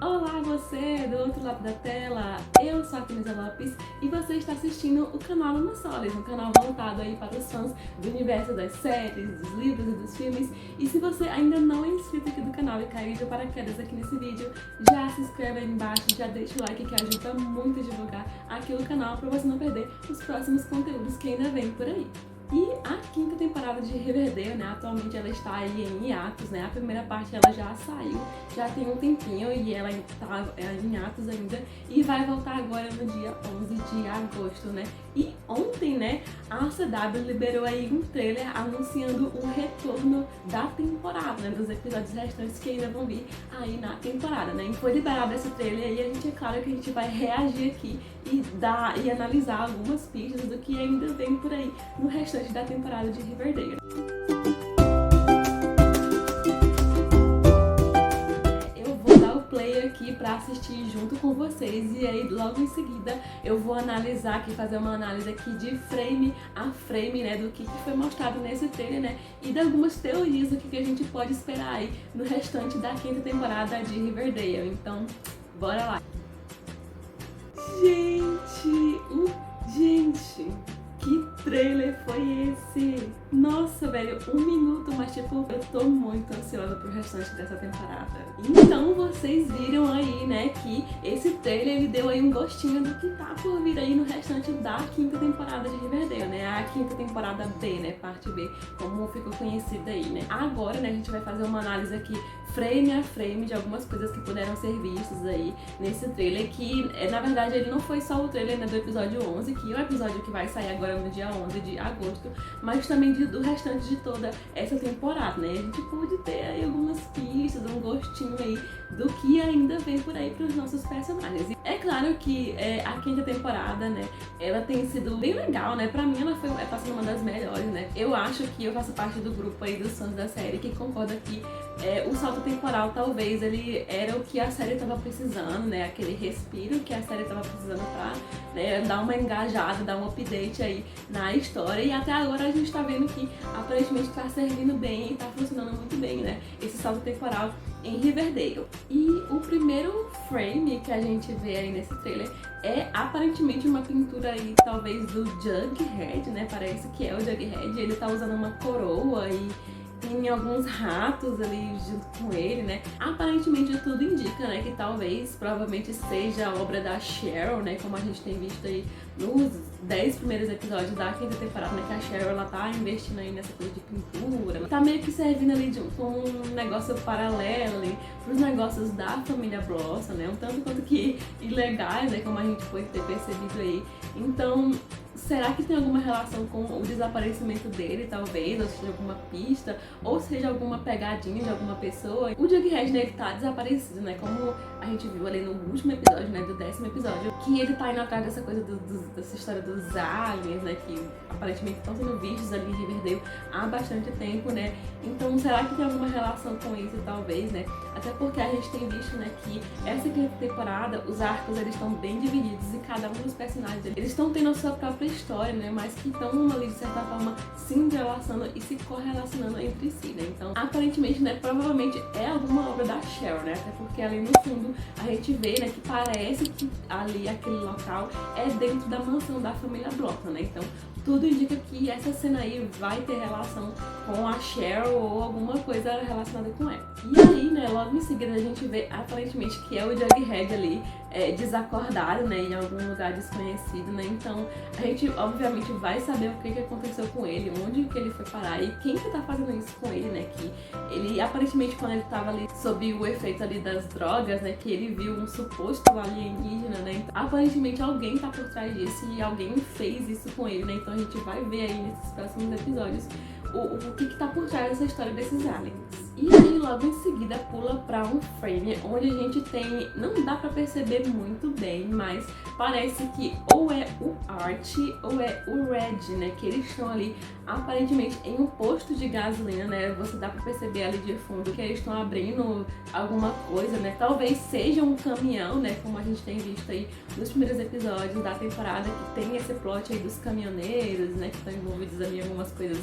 Olá você do outro lado da tela, eu sou a Kenisa Lopes e você está assistindo o canal Luna Solis, um canal voltado aí para os fãs do universo das séries, dos livros e dos filmes. E se você ainda não é inscrito aqui do canal e caiu de paraquedas aqui nesse vídeo, já se inscreve aí embaixo, já deixa o like que ajuda muito a divulgar aqui o canal para você não perder os próximos conteúdos que ainda vem por aí. E a quinta temporada de Riverdale, né, atualmente ela está aí em hiatos, né, a primeira parte ela já saiu, já tem um tempinho e ela está em hiatos ainda e vai voltar agora no dia 11 de agosto, né. E ontem, né, a CW liberou aí um trailer anunciando o retorno da temporada, né, dos episódios restantes que ainda vão vir aí na temporada, né. E foi liberado esse trailer e a gente, é claro que a gente vai reagir aqui e analisar algumas pistas do que ainda vem por aí no restante da temporada de Riverdale. Eu vou dar o play aqui pra assistir junto com vocês e aí logo em seguida eu vou analisar aqui, fazer uma análise aqui de frame a frame, né, do que foi mostrado nesse trailer, né, e de algumas teorias do que a gente pode esperar aí no restante da quinta temporada de Riverdale. Então, bora lá! Gente, que trailer foi esse? Nossa, velho, 1 minuto, mas tipo, eu tô muito ansiosa pro restante dessa temporada. Então vocês viram aí, né, que esse trailer ele deu aí um gostinho do que tá por vir aí no restante da quinta temporada de Riverdale, né? A quinta temporada B, né, parte B, como ficou conhecida aí, né? Agora, né, a gente vai fazer uma análise aqui frame a frame de algumas coisas que puderam ser vistas aí nesse trailer, que na verdade ele não foi só o trailer, né, do episódio 11, que é o episódio que vai sair agora no dia 11 de agosto, mas também do restante de toda essa temporada, né? A gente pôde ter aí algumas pistas, um gostinho aí do que ainda vem por aí para os nossos personagens. E é claro que a quinta temporada, né, ela tem sido bem legal, né? Pra mim ela tá sendo uma das melhores, né? Eu acho que eu faço parte do grupo aí dos fãs da série que concorda que o salto temporal talvez ele era o que a série tava precisando, né? Aquele respiro que a série tava precisando pra, né, dar uma engajada, dar um update aí na história. E até agora a gente tá vendo que aparentemente tá servindo bem e tá funcionando muito bem, né? Esse salto temporal em Riverdale. E o primeiro frame que a gente vê aí nesse trailer é aparentemente uma pintura aí, talvez do Jughead, né? Parece que é o Jughead. Ele tá usando uma coroa e tem alguns ratos ali junto com ele, né? Aparentemente tudo indica, né, que talvez, provavelmente seja a obra da Cheryl, né? Como a gente tem visto aí nos 10 primeiros episódios da quinta temporada, né? Que a Cheryl, ela tá investindo aí nessa coisa de pintura. Ela tá meio que servindo ali com um negócio paralelo ali pros negócios da família Blossom, né? Um tanto quanto que ilegais, né? Como a gente pode ter percebido aí. Então, será que tem alguma relação com o desaparecimento dele, talvez? Ou seja, alguma pista? Ou seja, alguma pegadinha de alguma pessoa? O Jughead, né, ele tá desaparecido, né? Como a gente viu ali no último episódio, né, do 10º episódio, que ele tá indo atrás dessa coisa dessa história dos aliens, né, que aparentemente estão sendo vistos ali em Riverdale há bastante tempo, né? Então, será que tem alguma relação com isso, talvez, né? Até porque a gente tem visto, né, que essa quinta temporada, os arcos, eles estão bem divididos e cada um dos personagens, eles estão tendo a sua própria história, né, mas que estão ali, de certa forma, se entrelaçando e se correlacionando entre si, né? Então, aparentemente, né, provavelmente é alguma obra da Cheryl, né? Até porque ali no fundo a gente vê, né, que parece que ali, aquele local, é dentro da mansão da família Blossom, né? Então, tudo indica que essa cena aí vai ter relação com a Cheryl ou alguma coisa relacionada com ela. E aí, né, logo em seguida a gente vê aparentemente que é o Jughead ali, desacordado, né, em algum lugar desconhecido, né? Então a gente obviamente vai saber o que aconteceu com ele, onde que ele foi parar e quem que tá fazendo isso com ele, né? Que ele aparentemente, quando ele tava ali sob o efeito ali das drogas, né, que ele viu um suposto alienígena, né? Então, aparentemente alguém tá por trás disso e alguém fez isso com ele, né? Então a gente vai ver aí nesses próximos episódios o que tá por trás dessa história desses aliens. E aí logo em seguida pula pra um frame onde a gente tem, não dá pra perceber muito bem, mas parece que ou é o Art ou é o Red, né, que eles estão ali aparentemente em um posto de gasolina, né, você dá pra perceber ali de fundo que eles estão abrindo alguma coisa, né, talvez seja um caminhão, né, como a gente tem visto aí nos primeiros episódios da temporada, que tem esse plot aí dos caminhoneiros, né, que estão envolvidos ali em algumas coisas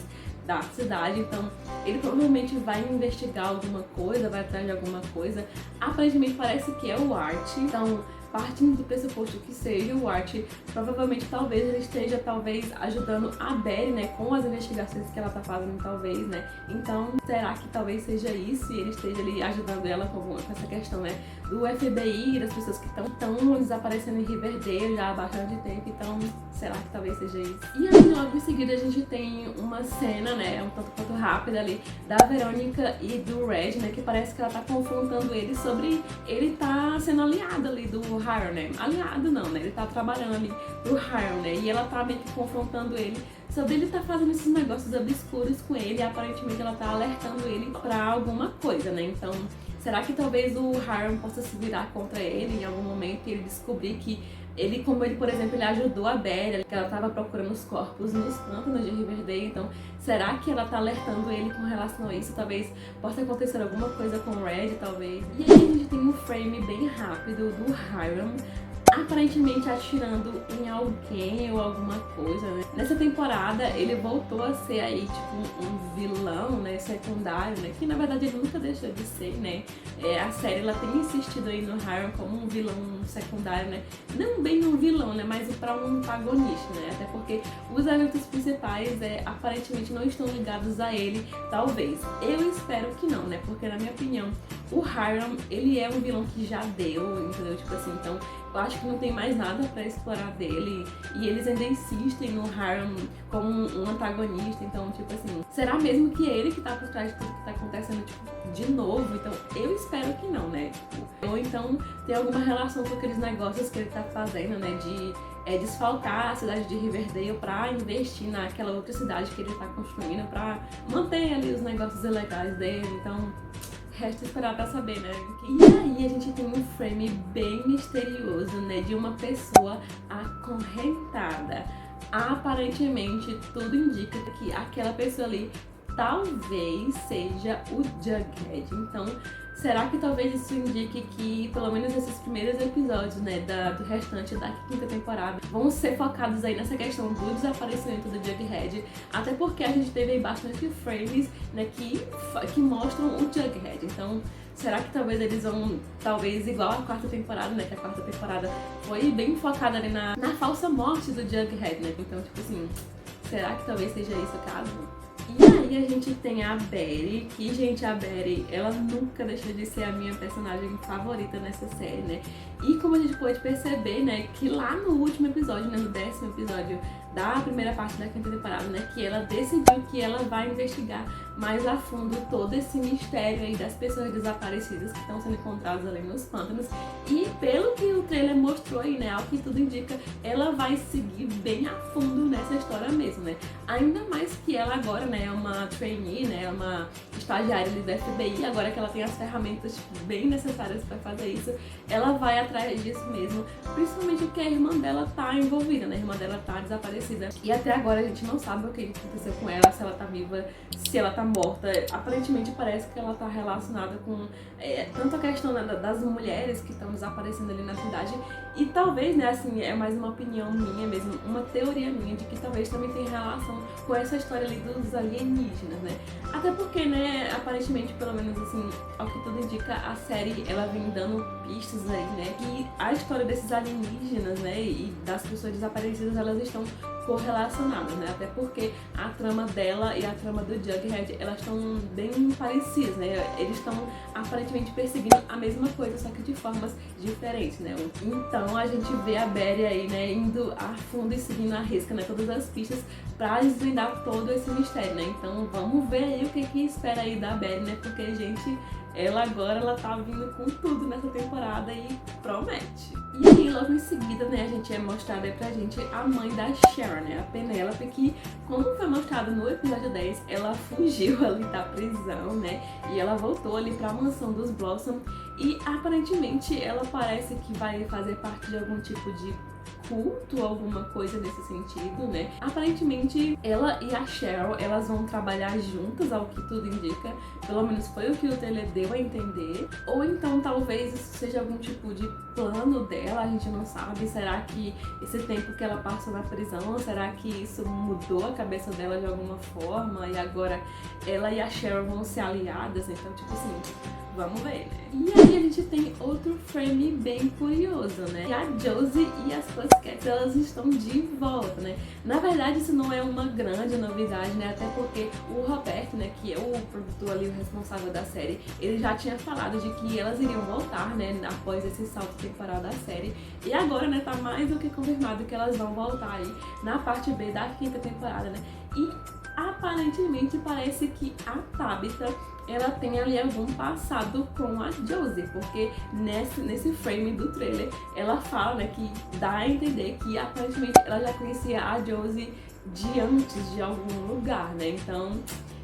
da cidade, então ele provavelmente vai investigar alguma coisa, vai atrás de alguma coisa. Aparentemente parece que é o Art, então partindo do pressuposto que seja o Art, provavelmente talvez ele esteja ajudando a Betty, né, com as investigações que ela tá fazendo, talvez, né. Então, será que talvez seja isso e ele esteja ali ajudando ela com essa questão, né, do FBI, das pessoas que estão desaparecendo em Riverdale já há bastante tempo, então será que talvez seja isso? E aí logo em seguida a gente tem uma cena, né, um tanto quanto rápida ali, da Verônica e do Red, né, que parece que ela tá confrontando ele sobre ele tá sendo aliado ali do Hiram, né, aliado não, né, ele tá trabalhando ali pro Hiram, né, e ela tá meio que confrontando ele sobre ele tá fazendo esses negócios obscuros com ele e aparentemente ela tá alertando ele pra alguma coisa, né, então será que talvez o Hiram possa se virar contra ele em algum momento e ele descobrir que ele, como ele, por exemplo, ele ajudou a Betty, que ela tava procurando os corpos nos pântanos de Riverdale, então será que ela tá alertando ele com relação a isso? Talvez possa acontecer alguma coisa com o Red, talvez. E aí a gente tem um frame bem rápido do Hiram aparentemente atirando em alguém ou alguma coisa, né? Nessa temporada ele voltou a ser aí tipo um vilão, né, secundário, né, que na verdade ele nunca deixou de ser, né. A série ela tem insistido aí no Hiram como um vilão secundário, né, não bem um vilão, né, mas para um antagonista, né, até porque os eventos principais aparentemente não estão ligados a ele, talvez. Eu espero que não, né, porque na minha opinião o Hiram, ele é um vilão que já deu, entendeu? Tipo assim, então eu acho que não tem mais nada pra explorar dele e eles ainda insistem no Hiram como um antagonista, então, tipo assim, será mesmo que é ele que tá por trás de tudo que tá acontecendo, tipo, de novo? Então, eu espero que não, né? Ou então tem alguma relação com aqueles negócios que ele tá fazendo, né, de desfalcar a cidade de Riverdale pra investir naquela outra cidade que ele tá construindo, pra manter ali os negócios ilegais dele, então resta esperar pra saber, né? E aí a gente tem um frame bem misterioso, né? De uma pessoa acorrentada. Aparentemente, tudo indica que aquela pessoa ali talvez seja o Jughead. Então, será que talvez isso indique que, pelo menos esses primeiros episódios, né, do restante da quinta temporada, vão ser focados aí nessa questão do desaparecimento do Jughead, até porque a gente teve aí bastante frames, né, que mostram o Jughead. Então, será que talvez eles vão, igual a quarta temporada, né, que a quarta temporada foi bem focada ali na falsa morte do Jughead, né? Então, tipo assim, será que talvez seja isso o caso? E aí a gente tem a Betty, que, gente, a Betty, ela nunca deixou de ser a minha personagem favorita nessa série, né? E como a gente pode perceber, né, que lá no último episódio, né, no 10º episódio da primeira parte da quinta temporada, né, que ela decidiu que ela vai investigar mais a fundo todo esse mistério aí das pessoas desaparecidas que estão sendo encontradas ali nos pântanos. E pelo que o trailer mostrou aí, né, ao que tudo indica, ela vai seguir bem a fundo nessa história mesmo, né? Ainda mais que ela agora, né, é uma trainee, né, é uma estagiária ali do FBI, agora que ela tem as ferramentas tipo, bem necessárias para fazer isso, ela vai atrás disso mesmo, principalmente porque a irmã dela tá envolvida, né, a irmã dela tá desaparecida. E até agora a gente não sabe o que aconteceu com ela, se ela tá viva, se ela tá morta. Aparentemente parece que ela tá relacionada com tanto a questão das mulheres que estão desaparecendo ali na cidade e talvez, né, assim, é mais uma opinião minha mesmo, uma teoria minha de que talvez também tenha relação com essa história ali dos alienígenas, né? Até porque, né, aparentemente, pelo menos assim, ao que tudo indica, a série, ela vem dando pistas aí, né, que a história desses alienígenas, né, e das pessoas desaparecidas, elas estão correlacionadas, né, até porque a trama dela e a trama do Jughead, elas estão bem parecidas, né, eles estão aparentemente perseguindo a mesma coisa, só que de formas diferentes, né. Então a gente vê a Betty aí, né, indo a fundo e seguindo a risca, né, todas as pistas pra desvendar todo esse mistério, né. Então vamos ver aí o que espera aí da Betty, né, porque, gente, ela agora tá vindo com tudo nessa temporada e promete. E aí, logo em seguida, né, a gente é mostrada aí pra gente a mãe da Sharon, né, a Penelope, que, como foi mostrado no episódio 10, ela fugiu ali da prisão, né, e ela voltou ali pra mansão dos Blossom e, aparentemente, ela parece que vai fazer parte de algum tipo de culto, alguma coisa nesse sentido, né? Aparentemente, ela e a Cheryl, elas vão trabalhar juntas, ao que tudo indica. Pelo menos foi o que o trailer deu a entender. Ou então, talvez isso seja algum tipo de plano dela, a gente não sabe. Será que esse tempo que ela passou na prisão, será que isso mudou a cabeça dela de alguma forma? E agora ela e a Cheryl vão ser aliadas? Então, tipo assim, vamos ver, né? E aí a gente tem outro frame bem curioso, né? E a Josie e as Pussycats, elas estão de volta, né? Na verdade, isso não é uma grande novidade, né? Até porque o Roberto, né, que é o produtor ali, o responsável da série, ele já tinha falado de que elas iriam voltar, né, após esse salto temporal da série. E agora, né, tá mais do que confirmado que elas vão voltar aí na parte B da 5ª temporada, né? E aparentemente parece que a Tabitha, ela tem ali algum passado com a Josie, porque nesse frame do trailer ela fala, né, que dá a entender que aparentemente ela já conhecia a Josie de antes de algum lugar, né? Então,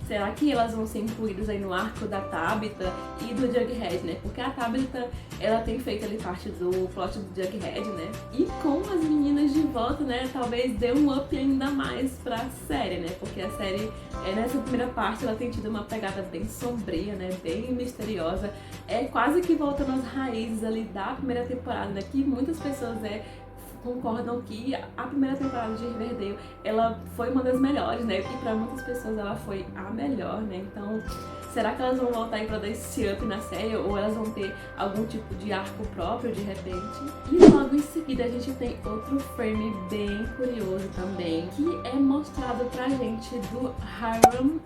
será que elas vão ser incluídas aí no arco da Tabitha e do Jughead, né? Porque a Tabitha, ela tem feito ali parte do plot do Jughead, né? E com as meninas de volta, né, talvez dê um up ainda mais pra série, né? Porque a série, nessa primeira parte, ela tem tido uma pegada bem sombria, né? Bem misteriosa. É quase que voltando às raízes ali da primeira temporada, né? Que muitas pessoas, concordam que a primeira temporada de Riverdale, ela foi uma das melhores, né? E pra muitas pessoas ela foi a melhor, né? Então, será que elas vão voltar aí pra dar esse up na série? Ou elas vão ter algum tipo de arco próprio de repente? E logo em seguida a gente tem outro frame bem curioso também, que é mostrado pra gente do Hiram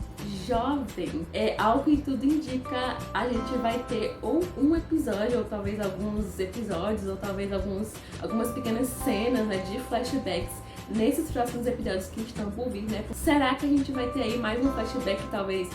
jovem. Ao que tudo indica, a gente vai ter ou um episódio, ou talvez alguns episódios, ou talvez algumas pequenas cenas, né, de flashbacks nesses próximos episódios que estão por vir, né? Será que a gente vai ter aí mais um flashback, talvez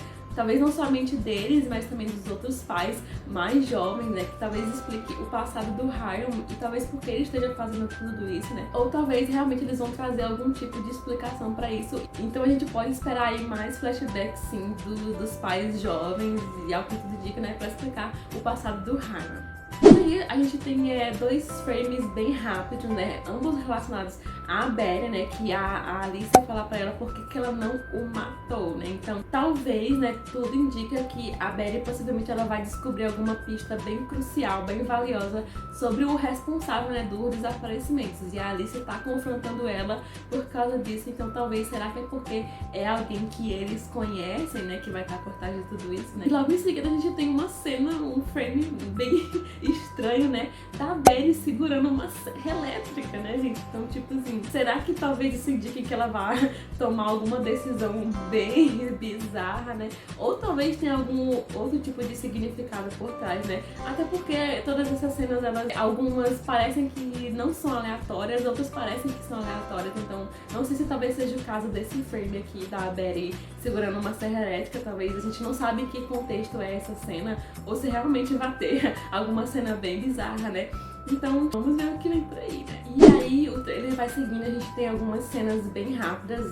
não somente deles, mas também dos outros pais mais jovens, né? Que talvez explique o passado do Hiram e talvez por que ele esteja fazendo tudo isso, né? Ou talvez realmente eles vão trazer algum tipo de explicação pra isso. Então a gente pode esperar aí mais flashbacks, sim, dos pais jovens e ao que tudo indica, né? Pra explicar o passado do Hiram. E aí a gente tem dois frames bem rápidos, né? Ambos relacionados a Betty, né? Que a Alice fala pra ela por que ela não o matou, né? Então, talvez, né? Tudo indica que a Betty possivelmente ela vai descobrir alguma pista bem crucial, bem valiosa sobre o responsável, né? Dos desaparecimentos. E a Alice tá confrontando ela por causa disso. Então, talvez, será que é porque é alguém que eles conhecem, né? Que vai estar por trás de tudo isso, né? E logo em seguida a gente tem uma cena, um frame bem estranho, né? Da Betty segurando uma serra elétrica, né, gente? Então, tipo assim, será que talvez isso indique que ela vai tomar alguma decisão bem bizarra, né? Ou talvez tenha algum outro tipo de significado por trás, né? Até porque todas essas cenas, algumas parecem que não são aleatórias, outras parecem que são aleatórias. Então, não sei se talvez seja o caso desse frame aqui da Betty segurando uma serra elétrica. Talvez a gente não sabe em que contexto é essa cena, ou se realmente vai ter alguma cena bem bizarra, né? Então, vamos ver o que vem por aí, né? E aí, o trailer vai seguindo, a gente tem algumas cenas bem rápidas,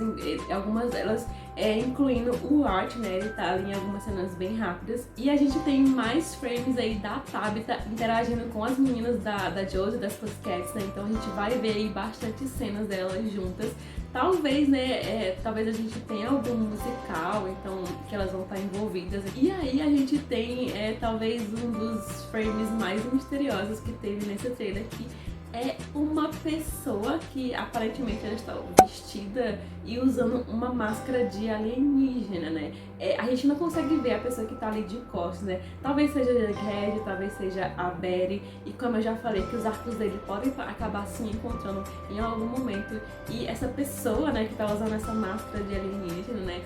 algumas delas incluindo o Art, né? Ele tá ali em algumas cenas bem rápidas. E a gente tem mais frames aí da Tabitha interagindo com as meninas da Josie, das Pussycats, né? Então a gente vai ver aí bastante cenas delas juntas. Talvez, né, talvez a gente tenha algum musical, então, que elas vão estar envolvidas. E aí a gente tem, talvez, um dos frames mais misteriosos que teve nesse trailer, que é uma pessoa que aparentemente ela está vestida e usando uma máscara de alienígena, né? A gente não consegue ver a pessoa que tá ali de costas, né? Talvez seja a Jughead, talvez seja a Betty, e como eu já falei, que os arcos dele podem acabar se encontrando em algum momento. E essa pessoa, né, que tá usando essa máscara de alienígena, né?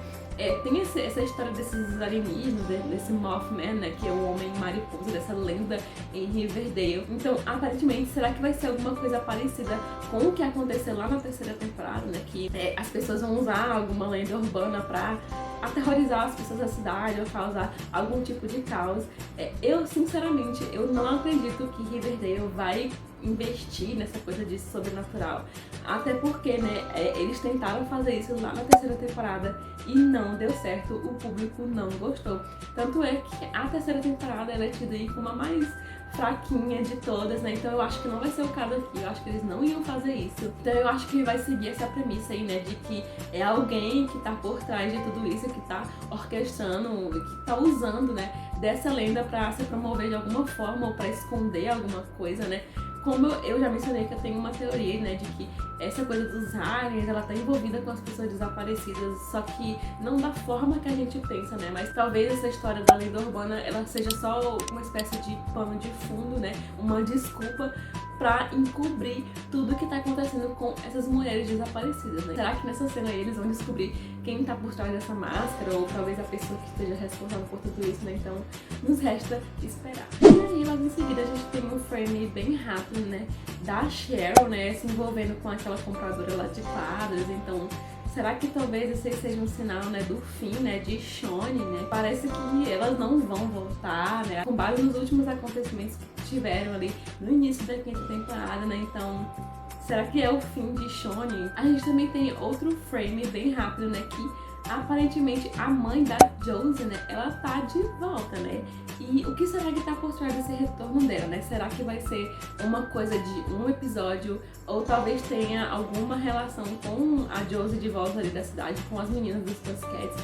Tem essa história desses alienígenas, desse Mothman, né, que é o homem mariposa, dessa lenda em Riverdale. Então, aparentemente, será que vai ser alguma coisa parecida com o que aconteceu lá na 3ª temporada, né, que as pessoas vão usar alguma lenda urbana pra aterrorizar as pessoas da cidade ou causar algum tipo de caos? Eu, sinceramente, eu não acredito que Riverdale vai investir nessa coisa de sobrenatural. Até porque, né, eles tentaram fazer isso lá na 3ª temporada e não deu certo, o público não gostou. Tanto é que a 3ª temporada ela é tida aí como a mais fraquinha de todas, né? Então eu acho que não vai ser o caso aqui, eu acho que eles não iam fazer isso. Então eu acho que vai seguir essa premissa aí, né, de que é alguém que tá por trás de tudo isso, que tá orquestrando, que tá usando, né, dessa lenda pra se promover de alguma forma ou pra esconder alguma coisa, né? Como eu já mencionei que eu tenho uma teoria, né, de que essa coisa dos aliens, ela tá envolvida com as pessoas desaparecidas, só que não da forma que a gente pensa, né, mas talvez essa história da lenda urbana, ela seja só uma espécie de pano de fundo, né, uma desculpa pra encobrir tudo que tá acontecendo com essas mulheres desaparecidas, né? Será que nessa cena aí eles vão descobrir quem tá por trás dessa máscara, ou talvez a pessoa que esteja responsável por tudo isso, né? Então, nos resta esperar. E aí, logo em seguida, a gente tem um frame bem rápido, né, da Cheryl, né, se envolvendo com aquela compradora lá de quadros. Então, será que talvez esse seja um sinal, né, do fim, né, de Shoni, né? Parece que elas não vão voltar, né, com base nos últimos acontecimentos que tiveram ali no início da 5ª temporada, né? Então, será que é o fim de Shoni? A gente também tem outro frame bem rápido, né, que aparentemente a mãe da Josie, né, ela tá de volta, né? E o que será que tá por trás desse retorno dela, né? Será que vai ser uma coisa de um episódio, ou talvez tenha alguma relação com a Josie de volta ali da cidade, com as meninas dos Pussycats,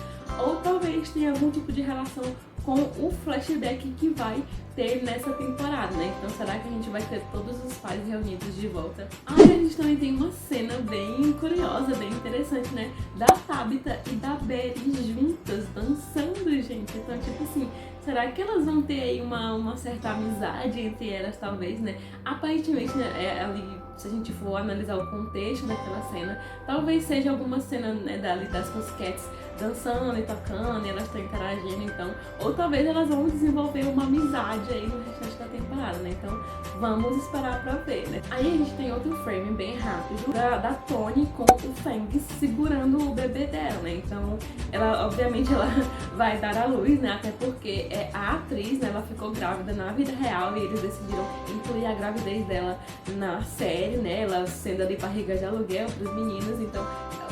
ou talvez tenha algum tipo de relação com o flashback que vai ter nessa temporada, né? Então será que a gente vai ter todos os pais reunidos de volta? Ah, a gente também tem uma cena bem curiosa, bem interessante, né? Da Tabitha e da Betty juntas, dançando, gente. Então, tipo assim, será que elas vão ter aí uma certa amizade entre elas, talvez, né? Aparentemente, né, ali, se a gente for analisar o contexto daquela cena, talvez seja alguma cena, né, dali das Pussycats dançando e tocando, e elas estão interagindo, então, ou talvez elas vão desenvolver uma amizade aí no restante da temporada, né? Então, vamos esperar pra ver, né? Aí a gente tem outro frame bem rápido da Toni com o Fang segurando o bebê dela, né? Então, ela, obviamente, ela vai dar à luz, né? Até porque a atriz, né, ela ficou grávida na vida real e eles decidiram incluir a gravidez dela na série, né? Ela sendo ali barriga de aluguel pros meninos, então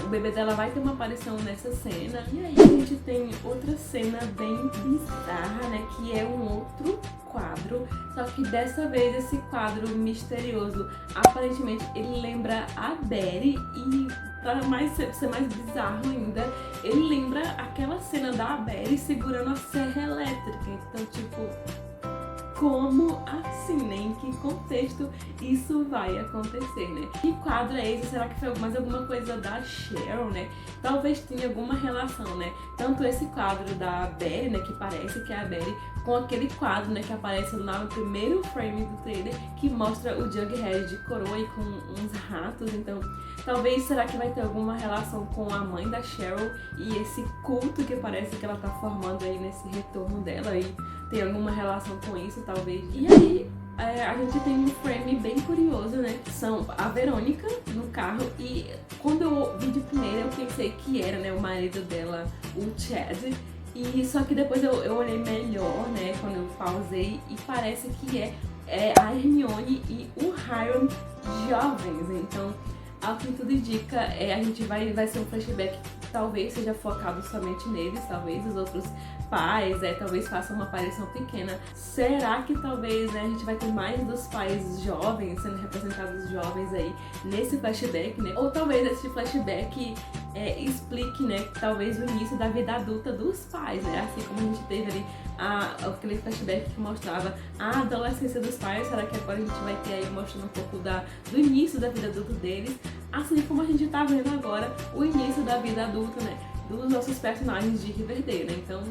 o bebê dela vai ter uma aparição nessa cena. E aí a gente tem outra cena bem bizarra, né, que é um outro quadro, só que dessa vez esse quadro misterioso, aparentemente ele lembra a Betty, e pra ser mais bizarro ainda, ele lembra aquela cena da Betty segurando a serra elétrica. Então, tipo, como assim, né? Em que contexto isso vai acontecer, né? Que quadro é esse? Será que foi mais alguma coisa da Cheryl, né? Talvez tenha alguma relação, né? Tanto esse quadro da Betty, né, que parece que é a Betty, com aquele quadro, né, que aparece lá no primeiro frame do trailer, que mostra o Jughead de coroa e com uns ratos. Então, talvez, será que vai ter alguma relação com a mãe da Cheryl e esse culto que parece que ela tá formando aí nesse retorno dela, e tem alguma relação com isso, talvez. E aí, a gente tem um frame bem curioso, né? Que são a Verônica no carro, e quando eu vi de primeira eu pensei que era, né, o marido dela, o Chad. E só que depois eu olhei melhor, né, quando eu pausei, e parece que é a Hermione e o Hiram jovens. Então, ao que tudo indica, a gente vai ser um flashback que talvez seja focado somente neles, talvez os outros pais, talvez façam uma aparição pequena. Será que talvez, né, a gente vai ter mais dos pais jovens, sendo representados jovens aí nesse flashback, né? Ou talvez esse flashback explique, né, talvez o início da vida adulta dos pais, né? Assim como a gente teve ali aquele flashback que mostrava a adolescência dos pais. Será que agora a gente vai ter aí mostrando um pouco do início da vida adulta deles? Assim como a gente tá vendo agora o início da vida adulta, né, dos nossos personagens de Riverdale, né? Então,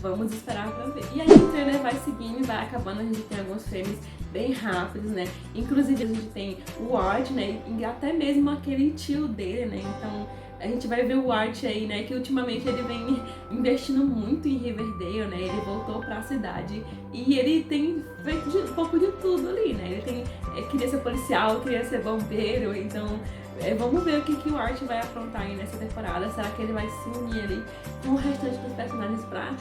vamos esperar pra ver. E aí o trailer vai seguindo e vai acabando, a gente tem alguns frames bem rápidos, né? Inclusive a gente tem o Art, né? E até mesmo aquele tio dele, né? Então a gente vai ver o Art aí, né? Que ultimamente ele vem investindo muito em Riverdale, né? Ele voltou pra cidade e ele tem feito um pouco de tudo ali, né? Ele queria ser policial, queria ser bombeiro, então vamos ver o que o Art vai aprontar aí nessa temporada. Será que ele vai se unir ali com o restante dos personagens pra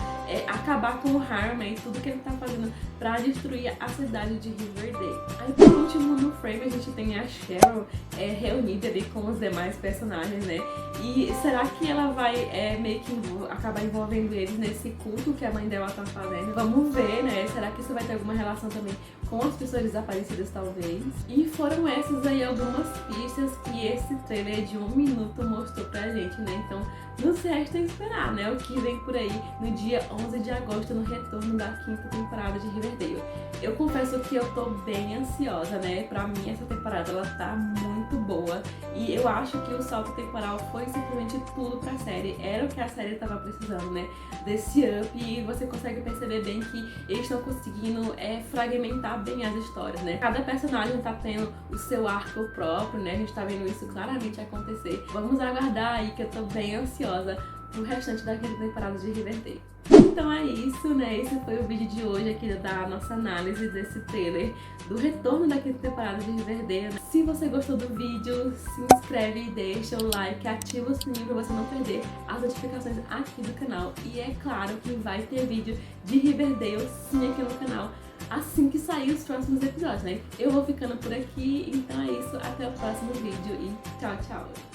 acabar com o Harmon e tudo que ele tá fazendo pra destruir a cidade de Riverdale? Aí por último no frame a gente tem a Cheryl reunida ali com os demais personagens, né? E será que ela vai meio que acabar envolvendo eles nesse culto que a mãe dela tá fazendo? Vamos ver, né? Será que isso vai ter alguma relação também com as pessoas desaparecidas, talvez? E foram essas aí algumas pistas que esse trailer de 1 minuto mostrou pra gente, né? Então, nos resta esperar, né? O que vem por aí no dia 11 de agosto, no retorno da 5ª temporada de Riverdale. Eu confesso que eu tô bem ansiosa, né? Pra mim, essa temporada, ela tá muito boa. E eu acho que o salto temporal foi simplesmente tudo pra série. Era o que a série tava precisando, né? Desse up. E você consegue perceber bem que eles estão conseguindo fragmentar bem as histórias, né? Cada personagem tá tendo o seu arco próprio, né? A gente tá vendo isso claramente acontecer. Vamos aguardar aí, que eu tô bem ansiosa pro restante da 5ª temporada de Riverdale. Então é isso, né? Esse foi o vídeo de hoje aqui da nossa análise desse trailer do retorno da 5ª temporada de Riverdale. Se você gostou do vídeo, se inscreve e deixa o like, ativa o sininho pra você não perder as notificações aqui do canal. E é claro que vai ter vídeo de Riverdale sim aqui no canal assim que sair os próximos episódios, né? Eu vou ficando por aqui, então é isso. Até o próximo vídeo e tchau, tchau!